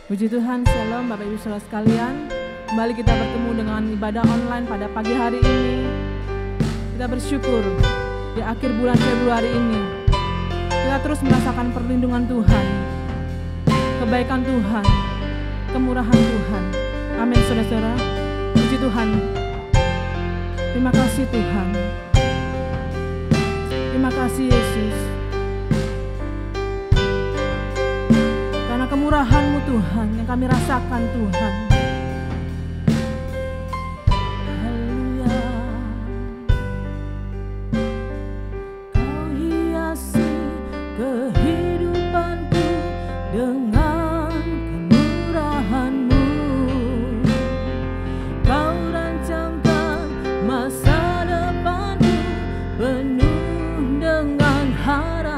Puji Tuhan, Shalom Bapak Ibu Saudara sekalian. Kembali kita bertemu dengan ibadah online pada pagi hari ini. Kita bersyukur di akhir bulan Februari ini kita terus merasakan perlindungan Tuhan, kebaikan Tuhan, kemurahan Tuhan. Amin saudara-saudara. Puji Tuhan. Terima kasih Tuhan. Terima kasih Yesus. Kemurahan-Mu Tuhan yang kami rasakan Tuhan. Haleluya. Kau hiasi kehidupanku dengan kemurahan-Mu. Kau rancangkan masa depanku penuh dengan harapan.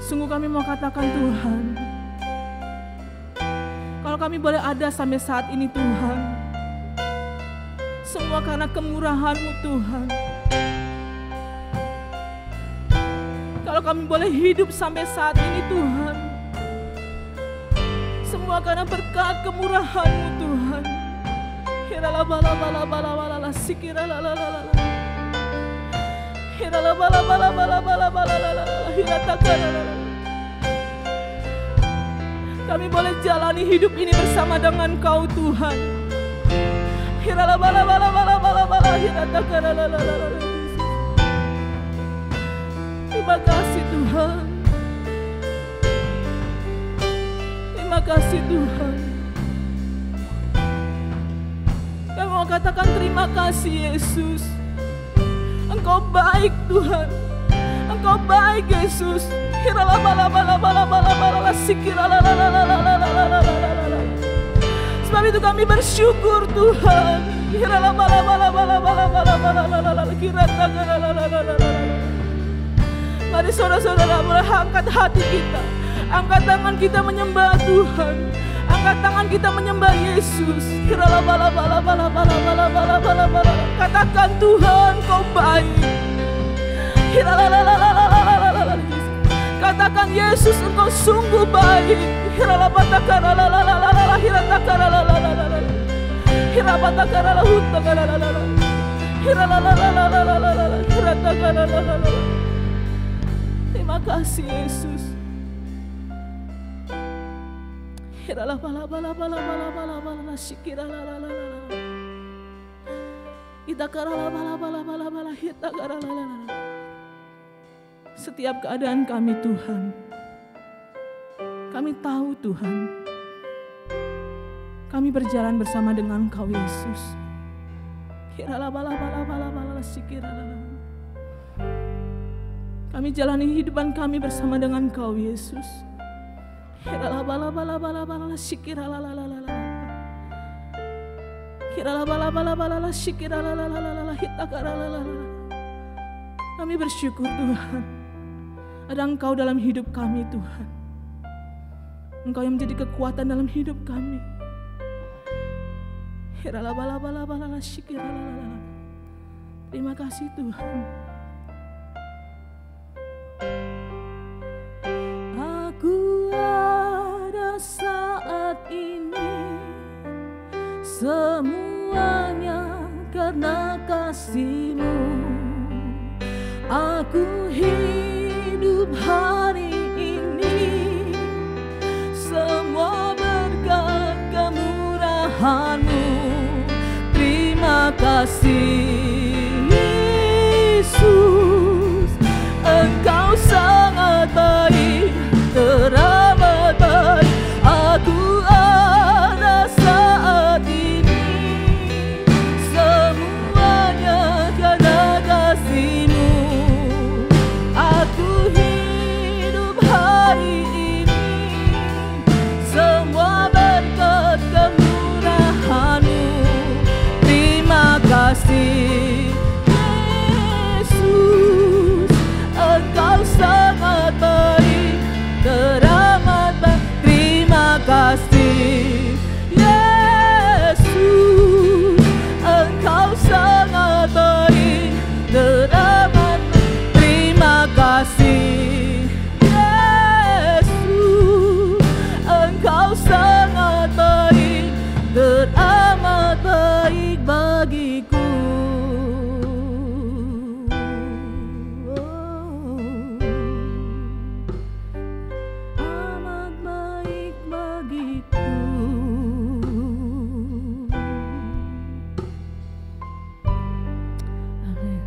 Sungguh kami mau katakan Tuhan, kalau kami boleh ada sampai saat ini Tuhan, semua karena kemurahan-Mu Tuhan. Kalau kami boleh hidup sampai saat ini Tuhan, semua karena berkat kemurahan-Mu Tuhan. Kami boleh jalani hidup ini bersama dengan Kau Tuhan. Terima kasih Tuhan. Terima kasih Tuhan. Kami mau katakan terima kasih Yesus. Engkau baik Tuhan. Engkau baik Yesus. Sebab itu kami bersyukur Tuhan. Mari saudara-saudara angkat hati kita, angkat tangan kita menyembah Tuhan, angkat tangan kita menyembah Yesus. Katakan Tuhan Kau baik. Katakan katakan, Yesus Engkau sungguh baik. Terima kasih Yesus. Setiap keadaan kami Tuhan, kami tahu Tuhan, kami berjalan bersama dengan Engkau Yesus. Kami jalani hidupan kami bersama dengan Engkau Yesus. Kami bersyukur Tuhan, ada Engkau dalam hidup kami Tuhan. Engkau yang menjadi kekuatan dalam hidup kami. Terima kasih Tuhan. Aku ada saat ini, semuanya karena kasih-Mu. Aku hidup hari ini, semua berkat kemurahan-Mu. Terima kasih Yesus, Engkau sangat baik, teramat baik. Aku ada saat ini, semuanya karena kasih-Mu. Aku hidup hari ini, semua berkat kemurahan-Mu. Terima kasih Yesus, Engkau sangat baik, teramat baik. Terima kasih Yesus, Engkau sangat baik, teramat baik. Terima kasih Yesus, Engkau sangat baik, teramat baik bagiku. Amat baik bagiku. Amin.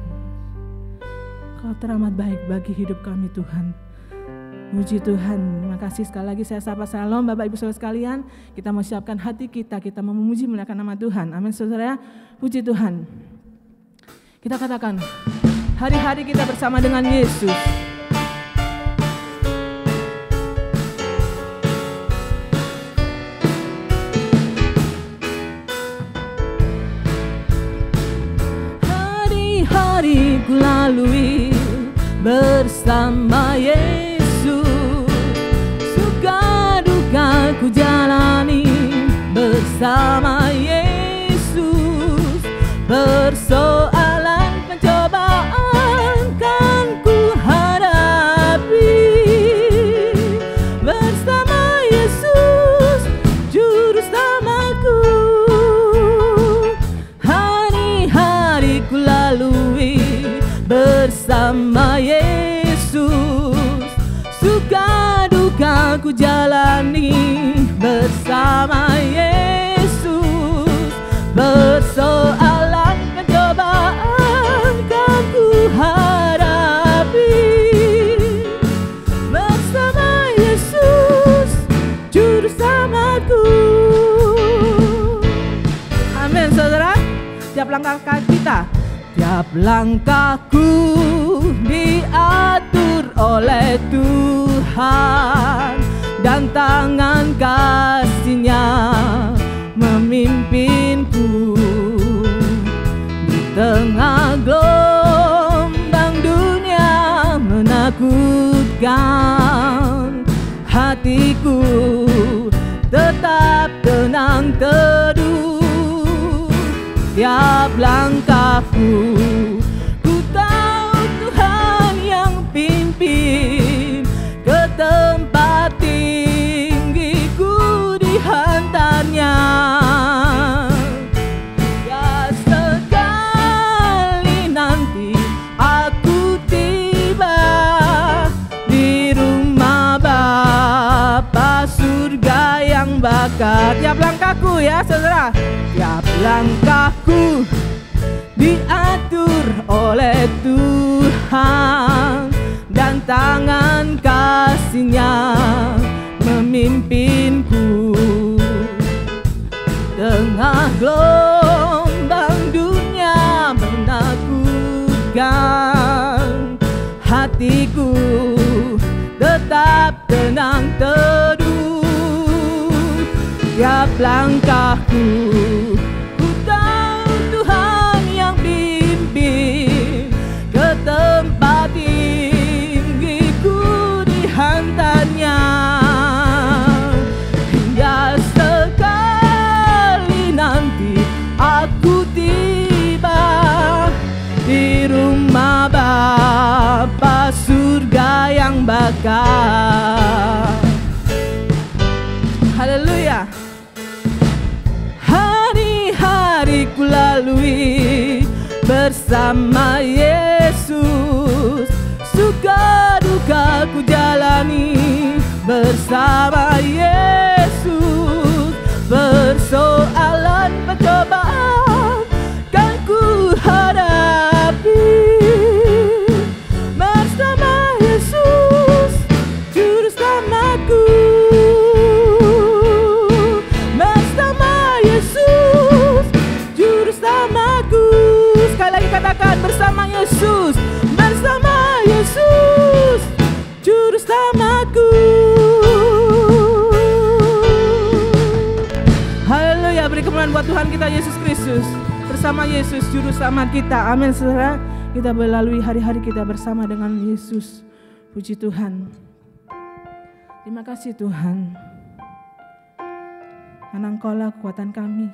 Kau teramat baik bagi hidup kami Tuhan. Puji Tuhan. Terima kasih sekali lagi saya sapa salam Bapak Ibu Saudara sekalian. Kita mau siapkan hati kita mau memuji memuliakan nama Tuhan. Amin saudara. Puji Tuhan. Kita katakan, hari-hari kita bersama dengan Yesus. Hari-hari ku lalui bersama Yesus. Suka duka ku jalani bersama Yesus. Persoalan pencobaan kan ku hadapi bersama Yesus, juru selamatku. Hari-hari ku lalui bersama Yesus. Suka duka ku jalani bersama Yesus. Persoalan pencobaan kan ku hadapi bersama Yesus, juru selamatku. Amin saudara. Tiap langkah kita, tiap langkahku diatur oleh Tuhan, dan tangan kasih-Nya memimpinku di tengah gelombang dunia menakutkan. Hatiku tetap tenang teduh. Tiap langkahku, ku tahu Tuhan yang pimpin. langkahku ya saudara. Tiap langkahku diatur oleh Tuhan, dan tangan kasih-Nya memimpinku. Tengah gelombang dunia menakutkan, hatiku tetap tenang teduh. Tiap langkahku ku tahu Tuhan yang bimbing, ke tempat tinggiku dihantarnya. Hingga sekali nanti aku tiba di rumah Bapa surga yang bakal. Haleluya. Hari-hari ku lalui bersama Yesus, suka duka ku jalani bersama Yesus. Persoalan pencobaan kan ku hadapi bersama Yesus juru selamatku. Bersama Yesus juru selamatku. Sekali lagi katakan, bersama Yesus, bersama Yesus juru selamatku. Haleluya, beri kemuliaan buat Tuhan kita Yesus Kristus. Bersama Yesus juru selamat kita. Amin saudara. Kita melalui hari-hari kita bersama dengan Yesus. Puji Tuhan. Terima kasih Tuhan, karena Engkau-lah kekuatan kami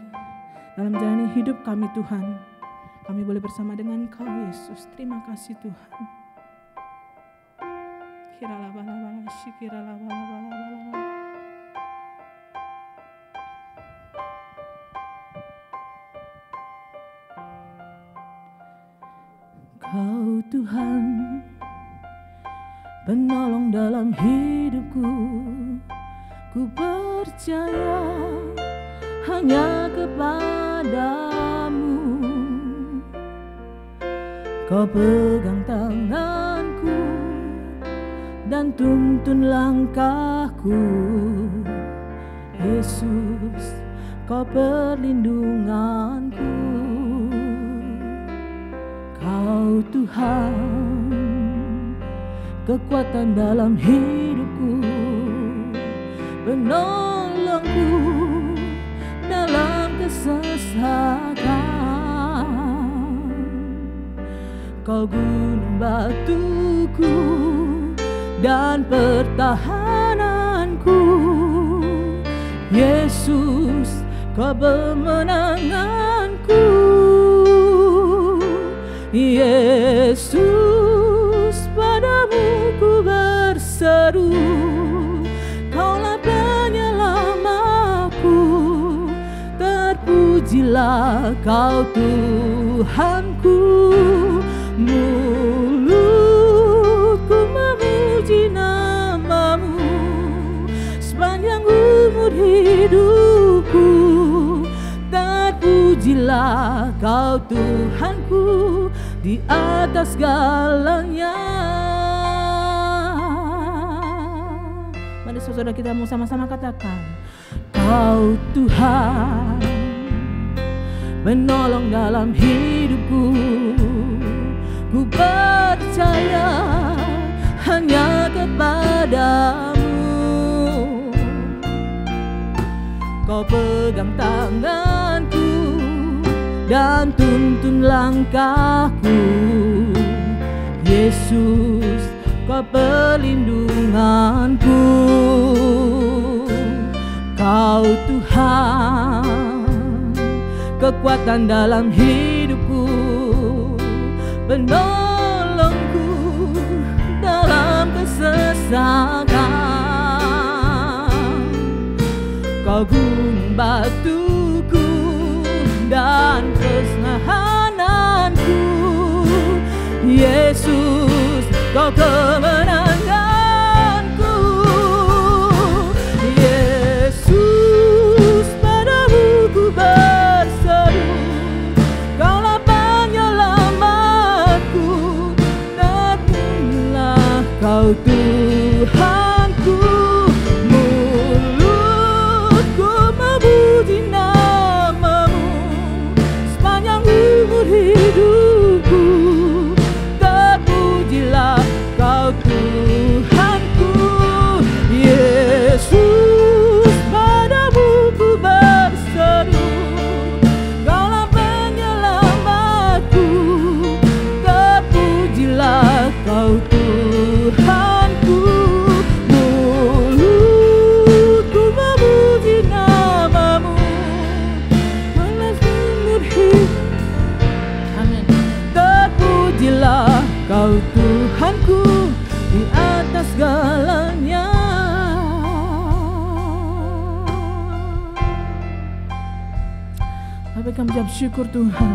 dalam menjalani hidup kami Tuhan. Kami boleh bersama dengan Engkau Yesus. Terima kasih Tuhan. Kiralabalabala, shikiralabalabala. Kau Tuhan, penolong dalam hidupku. Ku percaya hanya kepadamu. Kau pegang tanganku dan tuntun langkahku. Yesus, Kau perlindunganku. Kau Tuhan, kekuatan dalam hidupku, penolongku dalam kesesakan. Kau gunung batuku dan pertahananku. Yesus, Kau pemenanganku. Yesus, padamu ku berseru, Kaulah penyelamatku. Terpujilah Kau Tuhanku. Mulutku memuji nama-Mu sepanjang umur hidupku. Terpujilah Kau Tuhanku di atas segalanya. Mari saudara kita mau sama-sama katakan, Kau Tuhan, menolong dalam hidupku. Ku percaya hanya kepadamu. Kau pegang tanganku dan tuntun langkahku. Yesus, Kau perlindunganku. Kau Tuhan, kekuatan dalam hidupku, penolongku dalam kesesakan. Kau gunung batuku dan kesenahananku. Yesus, Kau kemenanganku. Yesus, padamu Kau Tuhanku, mulutku memuji namamu sepanjang umur hidupku. Terpujilah Kau Tuhanku, Yesus, padamu ku berseru. Kaulah penyelamatku, terpujilah Kau Tuhanku, mulutku memuji namamu seumur hidup. Amin. Terpujilah Kau Tuhanku di atas segalanya. Bapak kami ucap syukur Tuhan.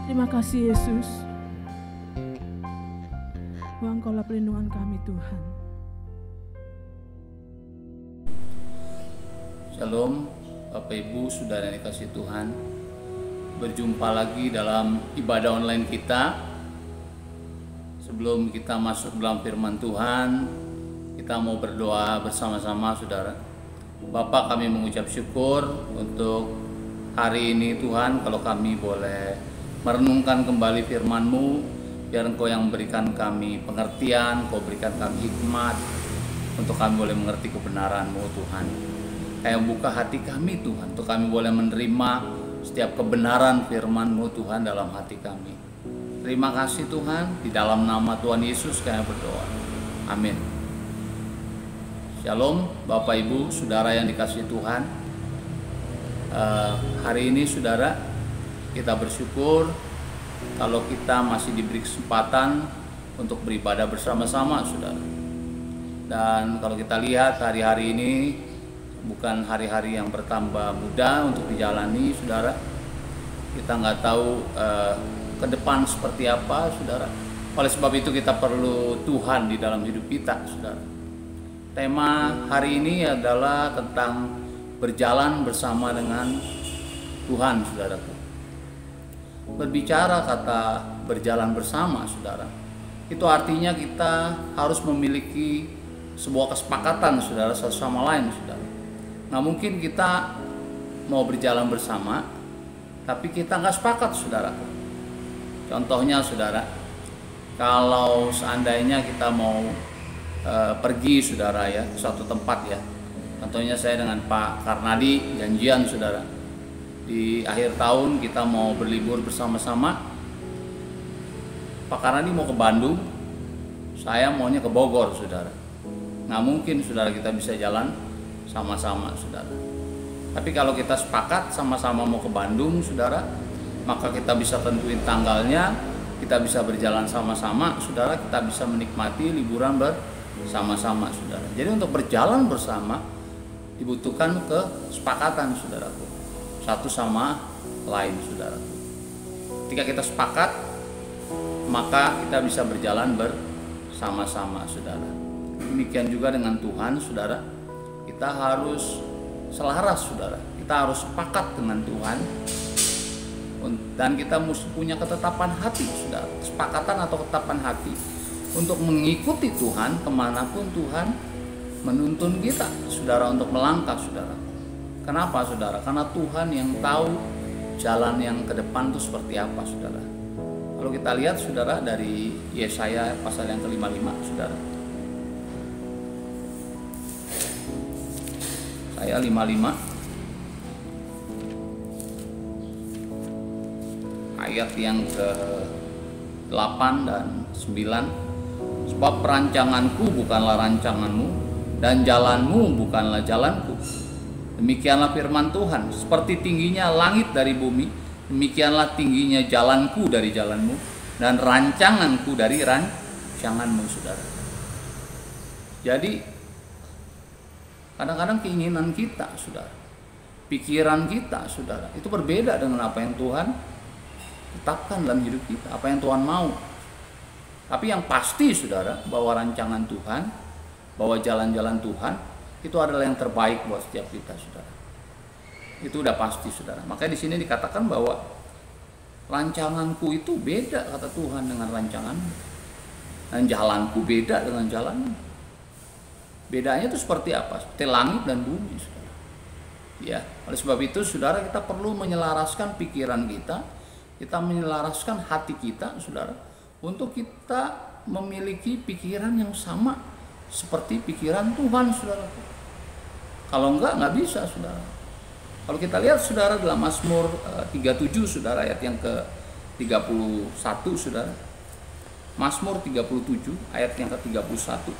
Terima kasih Yesus. Engkaulah perlindungan kami Tuhan. Shalom Bapak Ibu Saudara yang dikasihi Tuhan. Berjumpa lagi dalam ibadah online kita. Sebelum kita masuk dalam firman Tuhan, kita mau berdoa bersama-sama saudara. Bapak, kami mengucap syukur untuk hari ini Tuhan, kalau kami boleh merenungkan kembali firman-Mu. Biar Engkau yang memberikan kami pengertian, Engkau berikan kami hikmat untuk kami boleh mengerti kebenaran-Mu Tuhan. Kayak buka hati kami Tuhan, untuk kami boleh menerima setiap kebenaran firman-Mu Tuhan dalam hati kami. Terima kasih Tuhan, di dalam nama Tuhan Yesus kami berdoa. Amin. Shalom Bapak Ibu Saudara yang dikasihi Tuhan. Hari ini saudara, kita bersyukur kalau kita masih diberi kesempatan untuk beribadah bersama-sama saudara. Dan kalau kita lihat hari-hari ini bukan hari-hari yang bertambah mudah untuk dijalani saudara. Kita nggak tahu ke depan seperti apa saudara. Oleh sebab itu kita perlu Tuhan di dalam hidup kita saudara. Tema hari ini adalah tentang berjalan bersama dengan Tuhan saudaraku. Berbicara kata berjalan bersama saudara, itu artinya kita harus memiliki sebuah kesepakatan saudara satu sama lain saudara. Nggak mungkin kita mau berjalan bersama tapi kita nggak sepakat saudara. Contohnya saudara, kalau seandainya kita mau pergi saudara ya ke suatu tempat ya, contohnya saya dengan Pak Karnadi janjian saudara, di akhir tahun kita mau berlibur bersama-sama. Pak Karnadi mau ke Bandung, saya maunya ke Bogor saudara. Nggak mungkin saudara kita bisa jalan sama-sama saudara. Tapi kalau kita sepakat sama-sama mau ke Bandung saudara, maka kita bisa tentuin tanggalnya, kita bisa berjalan sama-sama saudara, kita bisa menikmati liburan bersama-sama saudara. Jadi untuk berjalan bersama dibutuhkan kesepakatan saudaraku, satu sama lain saudara. Ketika kita sepakat, maka kita bisa berjalan bersama-sama saudara. Demikian juga dengan Tuhan saudara, kita harus selaras saudara, kita harus sepakat dengan Tuhan, dan kita mesti punya ketetapan hati saudara, kesepakatan atau ketetapan hati untuk mengikuti Tuhan kemanapun Tuhan menuntun kita saudara untuk melangkah saudara. Kenapa saudara? Karena Tuhan yang tahu jalan yang ke depan itu seperti apa saudara. Kalau kita lihat saudara dari Yesaya pasal yang ke-55 saudara. Saya 55 ayat yang ke-8 dan 9. Sebab perancanganku bukanlah rancanganmu dan jalanmu bukanlah jalanku. Demikianlah firman Tuhan, seperti tingginya langit dari bumi, demikianlah tingginya jalanku dari jalanmu dan rancanganku dari rancanganmu saudara. Jadi kadang-kadang keinginan kita saudara, pikiran kita saudara, itu berbeda dengan apa yang Tuhan tetapkan dalam hidup kita, apa yang Tuhan mau. Tapi yang pasti saudara, bahwa rancangan Tuhan, bahwa jalan-jalan Tuhan itu adalah yang terbaik buat setiap kita saudara. Itu udah pasti saudara. Makanya di sini dikatakan bahwa rancanganku itu beda kata Tuhan dengan rancanganmu. Dan jalanku beda dengan jalanmu. Bedanya itu seperti apa? Seperti langit dan bumi. Saudara. Ya, oleh sebab itu saudara, kita perlu menyelaraskan pikiran kita menyelaraskan hati kita, saudara, untuk kita memiliki pikiran yang sama seperti pikiran Tuhan, saudara. Kalau nggak bisa, saudara. Kalau kita lihat, saudara, dalam Mazmur 37, saudara, ayat yang ke-31, saudara. Mazmur 37, ayat yang ke-31.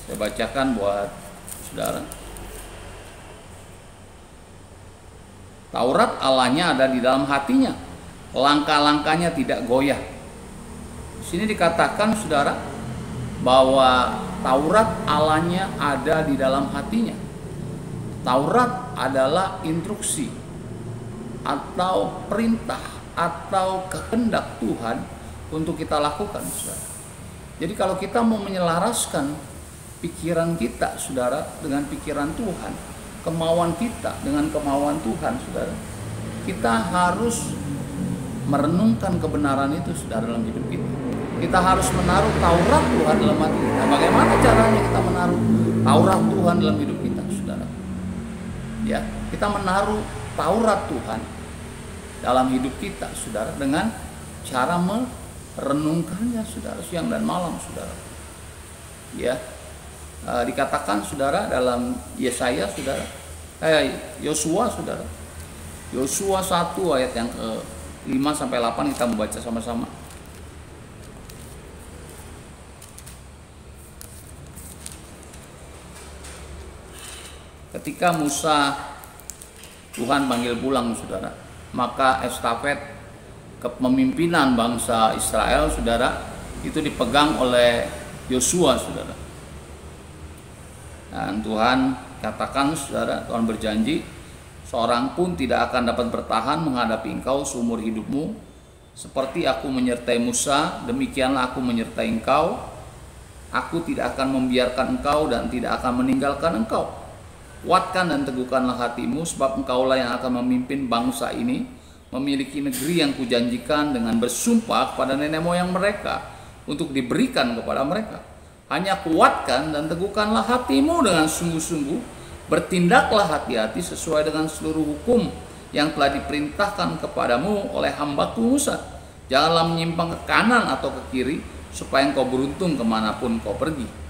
Saya bacakan buat saudara. Taurat Allahnya ada di dalam hatinya, langkah-langkahnya tidak goyah. Di sini dikatakan, saudara, bahwa Taurat Allahnya ada di dalam hatinya. Taurat adalah instruksi atau perintah atau kehendak Tuhan untuk kita lakukan, saudara. Jadi kalau kita mau menyelaraskan pikiran kita, saudara, dengan pikiran Tuhan, kemauan kita dengan kemauan Tuhan, saudara, kita harus merenungkan kebenaran itu, saudara, dalam hidup kita. Kita harus menaruh Taurat Tuhan dalam hati kita. Bagaimana caranya kita menaruh Taurat Tuhan dalam hidup kita, saudara? Ya, kita menaruh Taurat Tuhan dalam hidup kita, saudara, dengan cara merenungkannya, saudara, siang dan malam, saudara. Ya, dikatakan, saudara, dalam Yesaya, saudara, Yosua, saudara, Yosua 1 ayat yang ke-5 sampai 8 kita membaca sama-sama. Ketika Musa Tuhan panggil pulang, saudara, maka estafet kepemimpinan bangsa Israel, saudara, itu dipegang oleh Yosua, saudara. Dan Tuhan katakan, saudara, Tuhan berjanji, seorang pun tidak akan dapat bertahan menghadapi engkau seumur hidupmu. Seperti aku menyertai Musa, demikianlah aku menyertai engkau. Aku tidak akan membiarkan engkau dan tidak akan meninggalkan engkau. Kuatkan dan teguhkanlah hatimu, sebab engkaulah yang akan memimpin bangsa ini memiliki negeri yang kujanjikan dengan bersumpah kepada nenek moyang mereka untuk diberikan kepada mereka. Hanya kuatkan dan teguhkanlah hatimu dengan sungguh-sungguh, bertindaklah hati-hati sesuai dengan seluruh hukum yang telah diperintahkan kepadamu oleh hambaku Musa. Janganlah menyimpang ke kanan atau ke kiri, supaya engkau beruntung kemanapun kau pergi.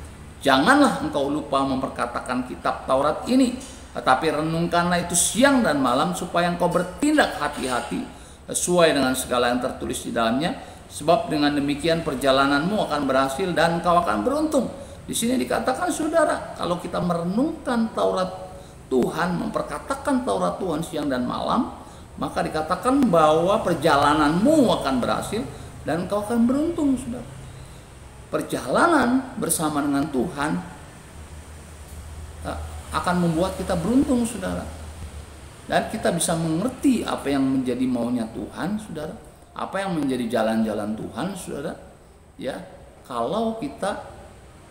Janganlah engkau lupa memperkatakan kitab Taurat ini, tetapi renungkanlah itu siang dan malam, supaya engkau bertindak hati-hati sesuai dengan segala yang tertulis di dalamnya. Sebab dengan demikian perjalananmu akan berhasil dan engkau akan beruntung. Di sini dikatakan, saudara, kalau kita merenungkan Taurat Tuhan, memperkatakan Taurat Tuhan siang dan malam, maka dikatakan bahwa perjalananmu akan berhasil dan engkau akan beruntung, saudara. Perjalanan bersama dengan Tuhan akan membuat kita beruntung, saudara. Dan kita bisa mengerti apa yang menjadi maunya Tuhan, saudara. Apa yang menjadi jalan-jalan Tuhan, saudara. Ya, kalau kita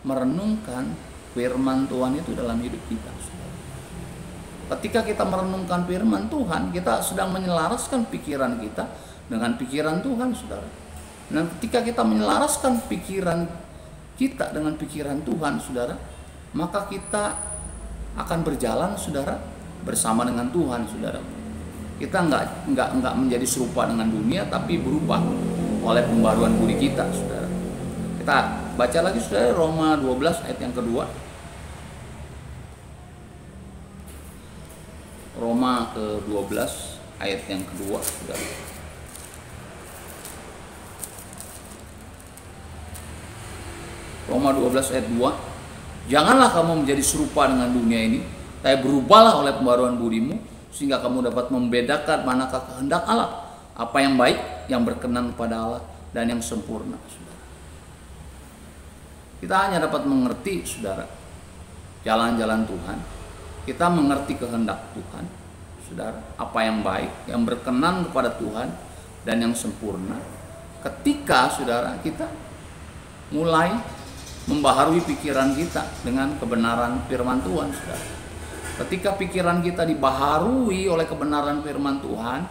merenungkan firman Tuhan itu dalam hidup kita, saudara. Ketika kita merenungkan firman Tuhan, kita sedang menyelaraskan pikiran kita dengan pikiran Tuhan, saudara. Dan ketika kita menyelaraskan pikiran kita dengan pikiran Tuhan, saudara, maka kita akan berjalan, saudara, bersama dengan Tuhan, saudara. Kita enggak menjadi serupa dengan dunia, tapi berubah oleh pembaruan budi kita, saudara. Kita baca lagi, saudara, Roma 12 ayat yang kedua. Roma ke-12 ayat yang kedua, saudara. Roma 12 ayat 2. Janganlah kamu menjadi serupa dengan dunia ini, tapi berubahlah oleh pembaruan budimu, sehingga kamu dapat membedakan manakah kehendak Allah, apa yang baik, yang berkenan kepada Allah, dan yang sempurna, saudara. Kita hanya dapat mengerti, saudara, jalan-jalan Tuhan. Kita mengerti kehendak Tuhan, saudara, apa yang baik, yang berkenan kepada Tuhan, dan yang sempurna. Ketika, saudara, kita mulai membaharui pikiran kita dengan kebenaran firman Tuhan, saudara. Ketika pikiran kita dibaharui oleh kebenaran firman Tuhan,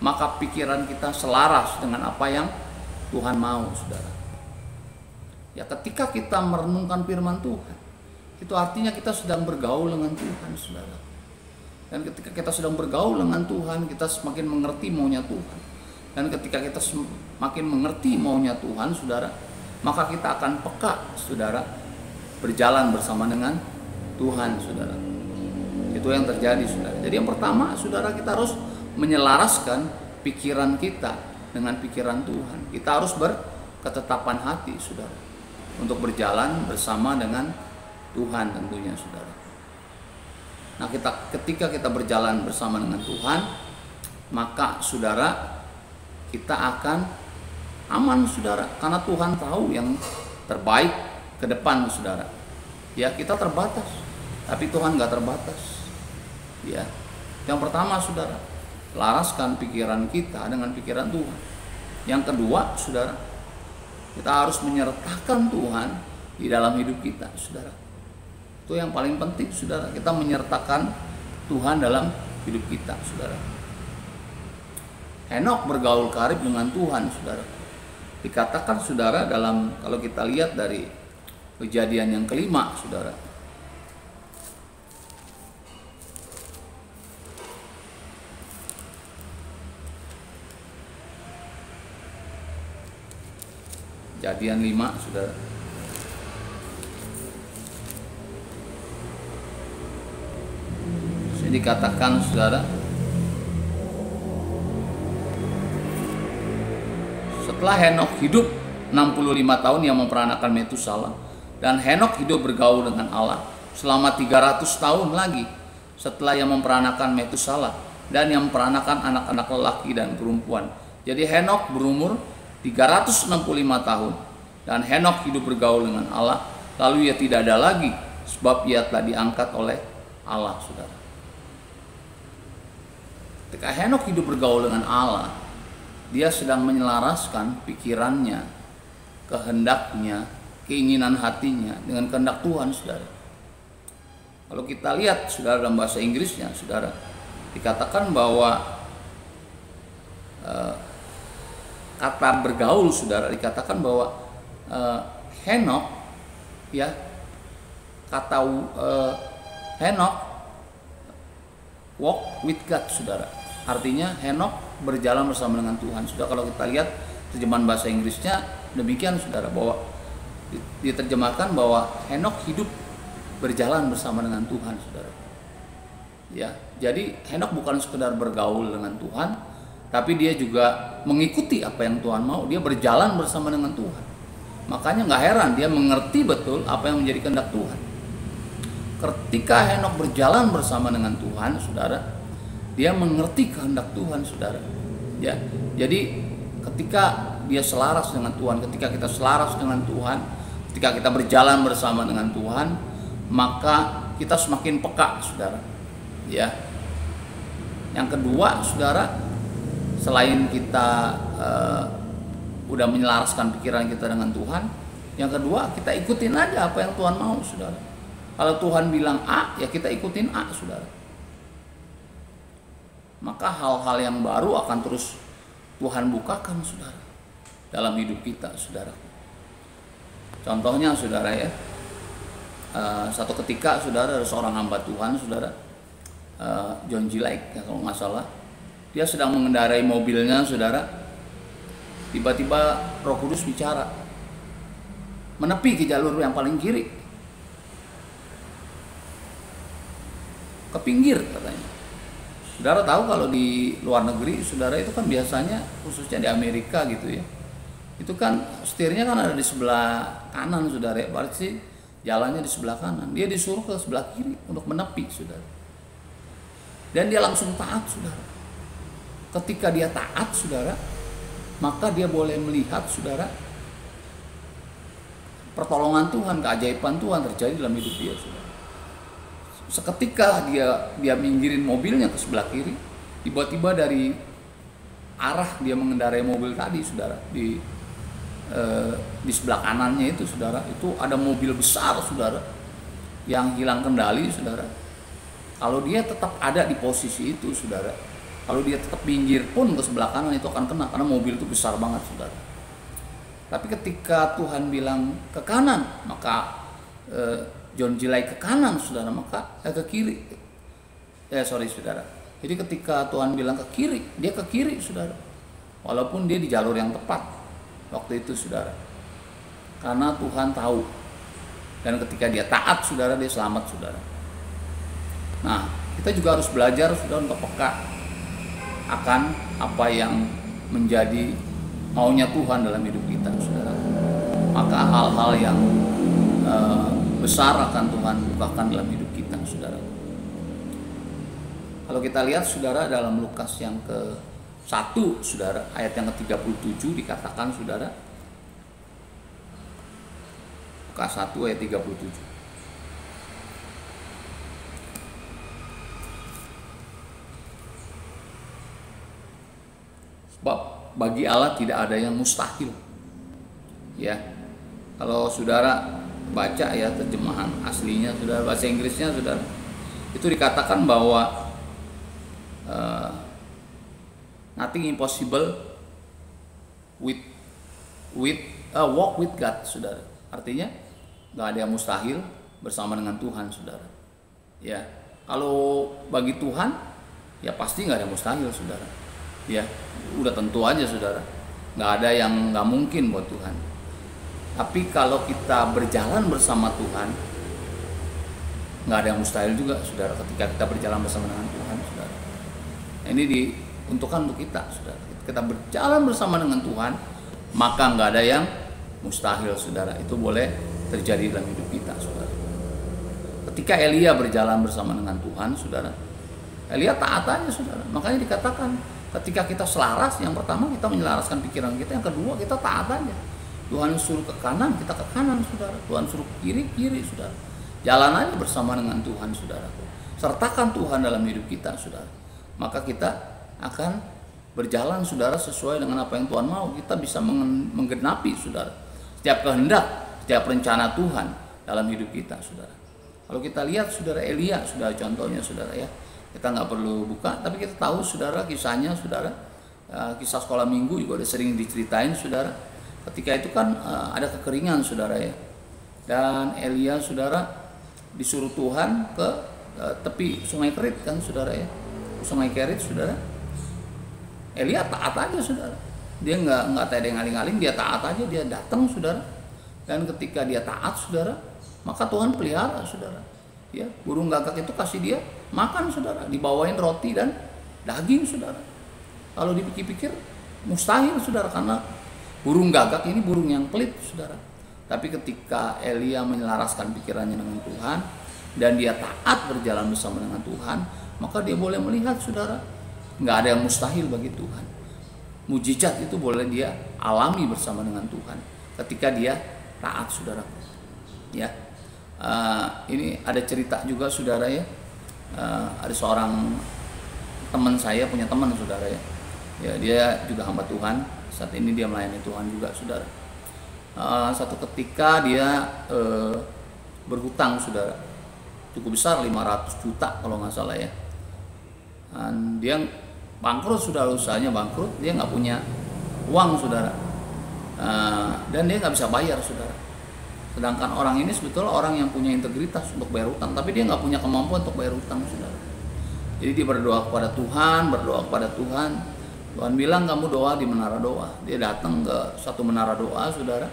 maka pikiran kita selaras dengan apa yang Tuhan mau, saudara. Ya, ketika kita merenungkan firman Tuhan, itu artinya kita sedang bergaul dengan Tuhan, saudara. Dan ketika kita sedang bergaul dengan Tuhan, kita semakin mengerti maunya Tuhan. Dan ketika kita semakin mengerti maunya Tuhan, saudara, maka kita akan peka, saudara, berjalan bersama dengan Tuhan, saudara. Itu yang terjadi, saudara. Jadi yang pertama, saudara, kita harus menyelaraskan pikiran kita dengan pikiran Tuhan. Kita harus berketetapan hati, saudara, untuk berjalan bersama dengan Tuhan tentunya, saudara. Nah, ketika kita berjalan bersama dengan Tuhan, maka saudara, kita akan aman, saudara, karena Tuhan tahu yang terbaik ke depan, saudara. Ya, kita terbatas, tapi Tuhan gak terbatas. Ya, yang pertama, saudara, laraskan pikiran kita dengan pikiran Tuhan. Yang kedua, saudara, kita harus menyertakan Tuhan di dalam hidup kita, saudara. Itu yang paling penting, saudara. Kita menyertakan Tuhan dalam hidup kita, saudara. Henok bergaul karib dengan Tuhan, saudara. Dikatakan, saudara, dalam, kalau kita lihat dari Kejadian yang kelima, saudara, Kejadian 5, saudara. Ini dikatakan, saudara, setelah Henok hidup 65 tahun yang memperanakan Metusala, dan Henok hidup bergaul dengan Allah selama 300 tahun lagi setelah yang memperanakan Metusala, dan yang memperanakan anak-anak lelaki dan perempuan. Jadi Henok berumur 365 tahun, dan Henok hidup bergaul dengan Allah, lalu ia tidak ada lagi, sebab ia telah diangkat oleh Allah, saudara. Ketika Henok hidup bergaul dengan Allah, dia sedang menyelaraskan pikirannya, kehendaknya, keinginan hatinya dengan kehendak Tuhan, saudara. Kalau kita lihat, saudara, dalam bahasa Inggrisnya, saudara, dikatakan bahwa kata bergaul, saudara, dikatakan bahwa Henok, ya, kata Henok walk with God, saudara. Artinya Henok berjalan bersama dengan Tuhan. Sudah, kalau kita lihat terjemahan bahasa Inggrisnya demikian, saudara, bahwa diterjemahkan bahwa Henok hidup berjalan bersama dengan Tuhan, saudara. Ya, jadi Henok bukan sekedar bergaul dengan Tuhan, tapi dia juga mengikuti apa yang Tuhan mau. Dia berjalan bersama dengan Tuhan. Makanya nggak heran dia mengerti betul apa yang menjadi kehendak Tuhan. Ketika Henok berjalan bersama dengan Tuhan, saudara, dia mengerti kehendak Tuhan, saudara. Ya, jadi ketika dia selaras dengan Tuhan, ketika kita selaras dengan Tuhan, ketika kita berjalan bersama dengan Tuhan, maka kita semakin peka, saudara. Ya. Yang kedua, saudara, selain kita udah menyelaraskan pikiran kita dengan Tuhan, yang kedua, kita ikutin aja apa yang Tuhan mau, saudara. Kalau Tuhan bilang A, ya kita ikutin A, saudara. Maka hal-hal yang baru akan terus Tuhan bukakan, saudara, dalam hidup kita, saudara. Contohnya, saudara, ya, satu ketika, saudara, ada seorang hamba Tuhan, saudara, John G. Lake, ya, kalau nggak salah, dia sedang mengendarai mobilnya, saudara. Tiba-tiba Roh Kudus bicara, menepi ke jalur yang paling kiri, ke pinggir, katanya. Saudara tahu kalau di luar negeri, saudara, itu kan biasanya, khususnya di Amerika gitu ya, itu kan setirnya kan ada di sebelah kanan, saudara. Berarti jalannya di sebelah kanan, dia disuruh ke sebelah kiri untuk menepi, saudara. Dan dia langsung taat, saudara. Ketika dia taat, saudara, maka dia boleh melihat, saudara, pertolongan Tuhan, keajaiban Tuhan terjadi dalam hidup dia, saudara. Seketika dia minggirin mobilnya ke sebelah kiri, tiba-tiba dari arah dia mengendarai mobil tadi, saudara, di sebelah kanannya itu, saudara, itu ada mobil besar, saudara, yang hilang kendali, saudara. Kalau dia tetap ada di posisi itu, saudara, kalau dia tetap minggir pun ke sebelah kanan itu akan kena, karena mobil itu besar banget, saudara. Tapi ketika Tuhan bilang ke kanan, maka John Jilai ke kanan, saudara, maka ke kiri. Saudara. Jadi ketika Tuhan bilang ke kiri, dia ke kiri, saudara. Walaupun dia di jalur yang tepat waktu itu, saudara. Karena Tuhan tahu. Dan ketika dia taat, saudara, dia selamat, saudara. Nah, kita juga harus belajar, saudara, untuk peka akan apa yang menjadi maunya Tuhan dalam hidup kita, saudara. Maka hal-hal yang besar akan Tuhan bukakan dalam hidup kita, saudara. Kalau kita lihat, saudara, dalam Lukas yang ke-1, saudara, ayat yang ke-37 dikatakan, saudara, Lukas 1 ayat 37. Sebab bagi Allah tidak ada yang mustahil. Ya. Kalau saudara baca ya terjemahan aslinya, saudara, bahasa Inggrisnya, saudara, itu dikatakan bahwa nothing impossible with walk with God, saudara. Artinya nggak ada yang mustahil bersama dengan Tuhan, saudara. Ya, kalau bagi Tuhan ya pasti nggak ada yang mustahil, saudara. Ya, udah tentu aja, saudara. Nggak ada yang nggak mungkin buat Tuhan. Tapi kalau kita berjalan bersama Tuhan, nggak ada yang mustahil juga, saudara. Ketika kita berjalan bersama dengan Tuhan, saudara. Ini diuntukkan untuk kita, saudara. Kita berjalan bersama dengan Tuhan, maka nggak ada yang mustahil, saudara. Itu boleh terjadi dalam hidup kita, saudara. Ketika Elia berjalan bersama dengan Tuhan, saudara, Elia taat aja, saudara. Makanya dikatakan ketika kita selaras, yang pertama kita menyelaraskan pikiran kita, yang kedua kita taat aja. Tuhan suruh ke kanan, kita ke kanan, saudara. Tuhan suruh ke kiri, kiri, saudara. Jalan aja bersama dengan Tuhan, saudara. Sertakan Tuhan dalam hidup kita, saudara. Maka kita akan berjalan, saudara, sesuai dengan apa yang Tuhan mau. Kita bisa menggenapi, saudara, setiap kehendak, setiap rencana Tuhan dalam hidup kita, saudara. Kalau kita lihat, saudara, Elia, saudara, contohnya, saudara, ya, kita nggak perlu buka, tapi kita tahu, saudara, kisahnya, saudara, kisah sekolah minggu juga udah sering diceritain, saudara. Ketika itu kan ada kekeringan, saudara, ya, dan Elia, saudara, disuruh Tuhan ke tepi Sungai Kerit, kan, saudara, ya, Sungai Kerit, saudara. Elia taat aja, saudara. Dia nggak tedeng-aling-aling, dia taat aja, dia datang, saudara. Dan ketika dia taat, saudara, maka Tuhan pelihara, saudara. Ya, burung gagak itu kasih dia makan, saudara, dibawain roti dan daging, saudara. Kalau dipikir-pikir mustahil, saudara, karena burung gagak ini burung yang pelit, saudara. Tapi ketika Elia menyelaraskan pikirannya dengan Tuhan dan dia taat berjalan bersama dengan Tuhan, maka dia boleh melihat, saudara, nggak ada yang mustahil bagi Tuhan. Mujizat itu boleh dia alami bersama dengan Tuhan ketika dia taat, saudara. Ya, ini ada cerita juga, saudara, ya. Ada seorang teman saya, punya teman, saudara, ya. Ya, dia juga hamba Tuhan. Saat ini dia melayani Tuhan juga, saudara. Satu ketika dia berhutang, saudara, cukup besar, 500 juta kalau nggak salah, ya. Dan dia bangkrut, saudara, usahanya bangkrut, dia nggak punya uang, saudara, dan dia nggak bisa bayar, saudara. Sedangkan orang ini sebetulnya orang yang punya integritas untuk bayar utang, tapi dia nggak punya kemampuan untuk bayar utang, saudara. Jadi dia berdoa kepada Tuhan, Tuhan bilang, kamu doa di menara doa. Dia datang ke satu menara doa, saudara.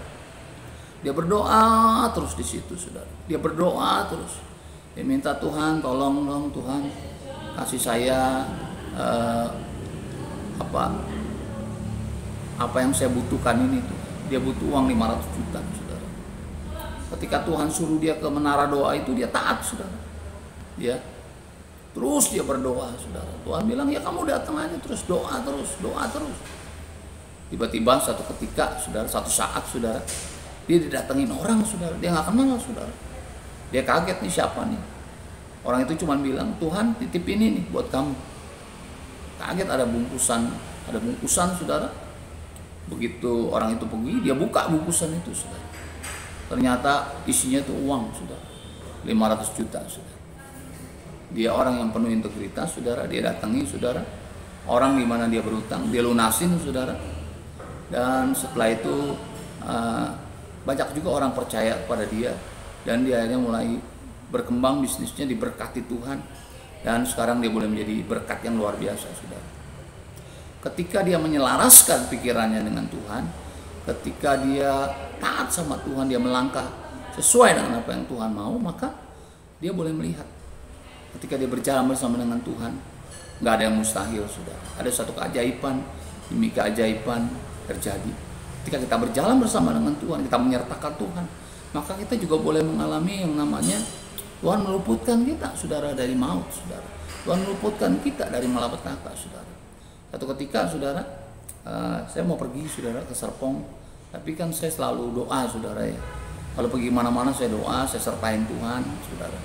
Dia berdoa terus di situ, saudara. Dia berdoa terus. Dia minta, Tuhan, tolong dong, Tuhan, kasih saya apa yang saya butuhkan ini, tuh. Dia butuh uang 500 juta, saudara. Ketika Tuhan suruh dia ke menara doa itu, dia taat, saudara. Ya, terus dia berdoa, saudara. Tuhan bilang, ya kamu datang aja terus, doa terus. Tiba-tiba satu ketika, saudara, satu saat, saudara, dia didatengin orang, saudara. Dia nggak kenal, saudara. Dia kaget, nih siapa nih? Orang itu cuma bilang, Tuhan titip ini nih buat kamu. Kaget, ada bungkusan, saudara. Begitu orang itu pergi, dia buka bungkusan itu, saudara. Ternyata isinya itu uang, saudara, 500 juta, saudara. Dia orang yang penuh integritas, saudara. Dia datangi, saudara, orang di mana dia berutang, dia lunasin, saudara. Dan setelah itu banyak juga orang percaya kepada dia, dan dia akhirnya mulai berkembang bisnisnya, diberkati Tuhan, dan sekarang dia boleh menjadi berkat yang luar biasa, saudara. Ketika dia menyelaraskan pikirannya dengan Tuhan, ketika dia taat sama Tuhan, dia melangkah sesuai dengan apa yang Tuhan mau, maka dia boleh melihat. Ketika dia berjalan bersama dengan Tuhan, nggak ada yang mustahil, saudara. Ada satu keajaiban demi keajaiban terjadi. Ketika kita berjalan bersama dengan Tuhan, kita menyertakan Tuhan, maka kita juga boleh mengalami yang namanya Tuhan meluputkan kita, saudara, dari maut, saudara. Tuhan meluputkan kita dari malapetaka, saudara. Satu ketika, saudara, saya mau pergi, saudara, ke Serpong, tapi kan saya selalu doa, saudara, ya. Kalau pergi mana-mana saya doa, saya sertain Tuhan, saudara.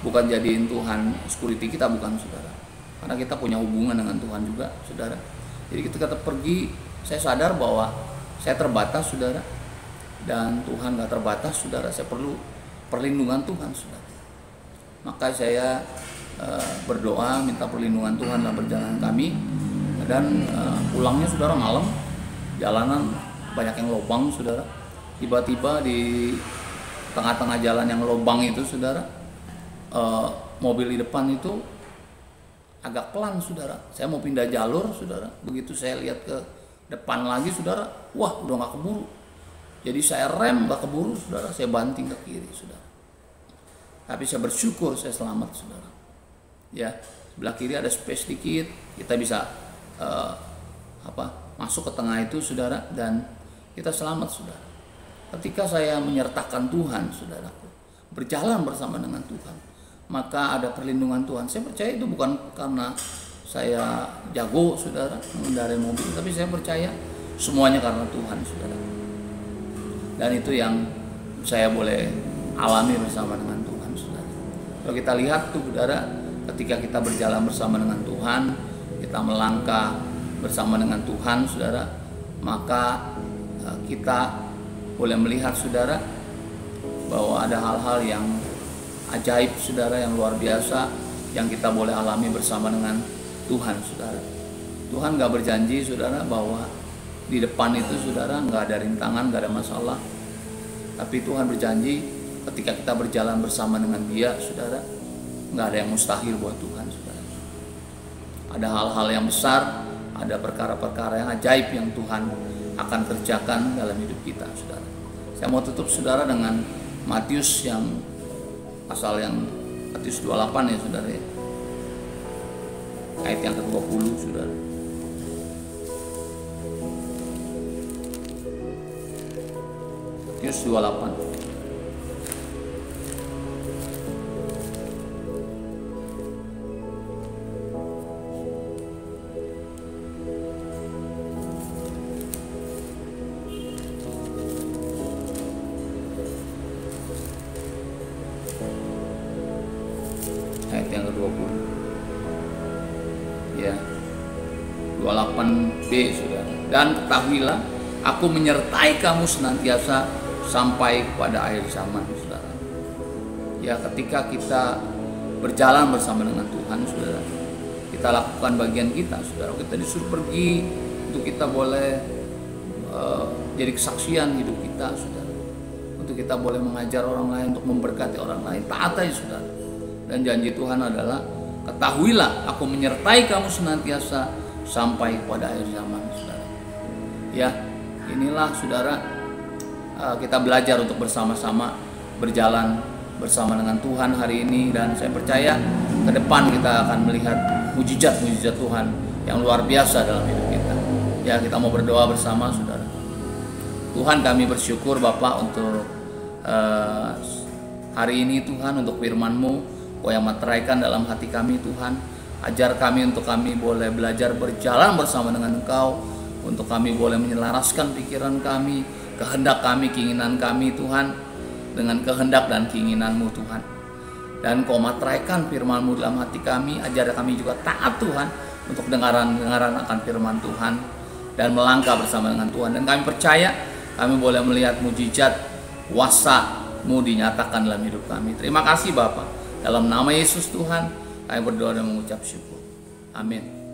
Bukan jadiin Tuhan security kita, bukan, saudara. Karena kita punya hubungan dengan Tuhan juga, saudara. Jadi ketika kita pergi, saya sadar bahwa saya terbatas, saudara. Dan Tuhan gak terbatas, saudara. Saya perlu perlindungan Tuhan, saudara. Maka saya berdoa minta perlindungan Tuhan dalam perjalanan kami. Dan pulangnya, saudara, malam, jalanan banyak yang lobang, saudara. Tiba-tiba di tengah-tengah jalan yang lobang itu, saudara, mobil di depan itu agak pelan, saudara. Saya mau pindah jalur, saudara. Begitu saya lihat ke depan lagi, saudara, wah, udah gak keburu. Jadi saya rem, gak keburu, saudara. Saya banting ke kiri, saudara. Tapi saya bersyukur saya selamat, saudara. Ya, sebelah kiri ada space dikit, kita bisa masuk ke tengah itu, saudara, dan kita selamat, saudara. Ketika saya menyertakan Tuhan, saudaraku, berjalan bersama dengan Tuhan, maka ada perlindungan Tuhan. Saya percaya itu bukan karena saya jago, saudara, mengendarai mobil, tapi saya percaya semuanya karena Tuhan, saudara. Dan itu yang saya boleh alami bersama dengan Tuhan, saudara. Kalau kita lihat tuh, saudara, ketika kita berjalan bersama dengan Tuhan, kita melangkah bersama dengan Tuhan, saudara, maka kita boleh melihat, saudara, bahwa ada hal-hal yang ajaib, saudara, yang luar biasa yang kita boleh alami bersama dengan Tuhan, saudara. Tuhan gak berjanji, saudara, bahwa di depan itu, saudara, gak ada rintangan, gak ada masalah. Tapi Tuhan berjanji ketika kita berjalan bersama dengan Dia, saudara, gak ada yang mustahil buat Tuhan, saudara. Ada hal-hal yang besar, ada perkara-perkara yang ajaib yang Tuhan akan kerjakan dalam hidup kita, saudara. Saya mau tutup, saudara, dengan Matius yang pasal yang Matius 28, ya, saudara, ya. Ayat yang ke-20, saudara. Matius 28. Ayat yang ke-20. Ya. 28b, saudara. Dan ketahuilah, aku menyertai kamu senantiasa sampai pada akhir zaman, saudara. Ya, ketika kita berjalan bersama dengan Tuhan, saudara, kita lakukan bagian kita, saudara. Kita disuruh pergi untuk kita boleh jadi kesaksian hidup kita, saudara. Untuk kita boleh mengajar orang lain, untuk memberkati orang lain. Taat aja, saudara. Dan janji Tuhan adalah, ketahuilah, aku menyertai kamu senantiasa sampai pada akhir zaman, saudara. Ya, inilah, saudara, kita belajar untuk bersama-sama berjalan bersama dengan Tuhan hari ini. Dan saya percaya ke depan kita akan melihat mujizat-mujizat Tuhan yang luar biasa dalam hidup kita. Ya, kita mau berdoa bersama, saudara. Tuhan, kami bersyukur, Bapak, untuk hari ini, Tuhan, untuk firman-Mu. Kau yang meteraikan dalam hati kami, Tuhan. Ajar kami untuk kami boleh belajar berjalan bersama dengan Engkau, untuk kami boleh menyelaraskan pikiran kami, kehendak kami, keinginan kami, Tuhan, dengan kehendak dan keinginan-Mu, Tuhan. Dan Kau meteraikan firman-Mu dalam hati kami. Ajar kami juga taat, Tuhan, untuk dengaran akan firman Tuhan dan melangkah bersama dengan Tuhan. Dan kami percaya kami boleh melihat mujizat kuasa-Mu dinyatakan dalam hidup kami. Terima kasih, Bapa. Dalam nama Yesus, Tuhan, Kami berdoa dan mengucap syukur. Amin.